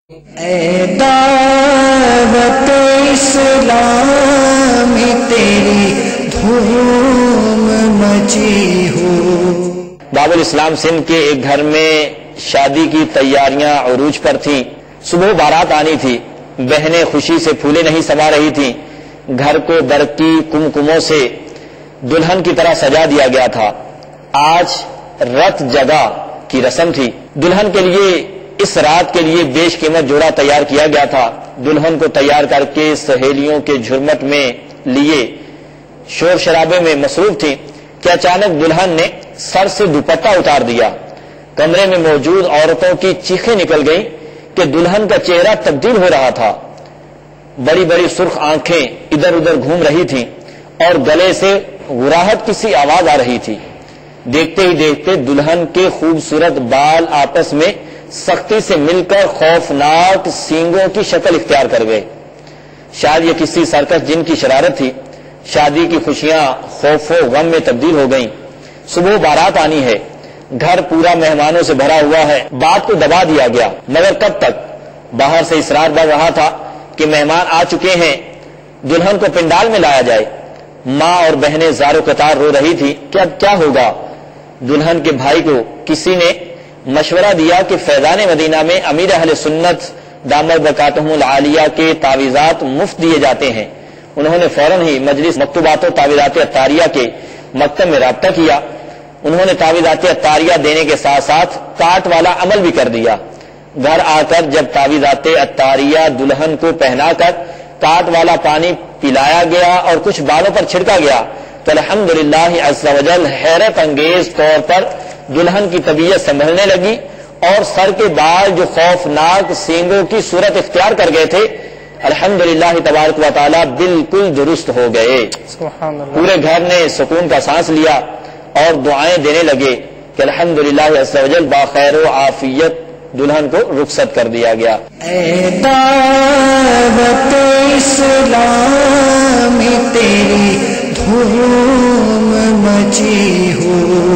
اے دعوت اسلام تیری دھوم مچی ہو۔ باب الاسلام سندھ کے ایک گھر میں شادی کی تیاریاں عروج پر تھیں۔ صبح بارات آنی تھی، بہنیں خوشی سے پھولے نہیں سما رہی تھیں۔ گھر کو برقی کمکموں سے دلہن کی طرح سجا دیا گیا تھا۔ آج رت جگہ کی رسم تھی۔ دلہن کے لیے اس رات کے لیے بیش قیمت جوڑا تیار کیا گیا تھا۔ دلہن کو تیار کر کے سہیلیوں کے جھرمٹ میں لیے شور شرابے میں مصروف تھی کہ اچانک دلہن نے سر سے دوپٹہ اتار دیا۔ کمرے میں موجود عورتوں کی چیخیں نکل گئیں کہ دلہن کا چہرہ تبدیل ہو رہا تھا۔ بڑی بڑی سرخ آنکھیں ادھر ادھر گھوم رہی تھیں اور گلے سے غراہٹ کی سی آواز آ رہی تھی۔ دیکھتے ہی دیکھتے دلہن کے خوبصورت بال آپس میں سختی سے مل کر خوفناک سینگوں کی شکل اختیار کر گئے۔ شاید یہ کسی سرکش جن کی شرارت تھی۔ شادی کی خوشیاں خوف و غم میں تبدیل ہو گئیں۔ صبح بارات آنی ہے، گھر پورا مہمانوں سے بھرا ہوا ہے۔ بات کو دبا دیا گیا، مگر کب تک؟ باہر سے اصرار بڑھ رہا تھا کہ مہمان آ چکے ہیں، دلہن کو پنڈال میں لایا جائے۔ ماں اور بہنیں زارو قطار رو رہی تھی کہ اب کیا ہوگا۔ دلہن کے بھائی کو کسی نے مشورہ دیا کہ فیضان مدینہ میں امیر اہل سنت دامت برکاتہم العالیہ کے تعویذات مفت دیے جاتے ہیں۔ انہوں نے فوراً ہی مجلس مکتوبات و تعویذات عطاریہ کے مکتب میں رابطہ کیا۔ انہوں نے تعویذات عطاریہ دینے کے ساتھ ساتھ کاٹ والا عمل بھی کر دیا۔ گھر آ کر جب تعویذات عطاریہ دلہن کو پہنا کر کاٹ والا پانی پلایا گیا اور کچھ بالوں پر چھڑکا گیا تو الحمدللہ عز و جل حیرت انگیز طور پر دلہن کی طبیعت سنبھلنے لگی اور سر کے بال جو خوفناک سینگوں کی صورت اختیار کر گئے تھے الحمدللہ تبارک و تعالی بالکل درست ہو گئے۔ پورے گھر نے سکون کا سانس لیا اور دعائیں دینے لگے کہ الحمدللہ عز و جل باخیر و عافیت دلہن کو رخصت کر دیا گیا۔ اے دعوت اسلام تیری دھوم مچی ہو۔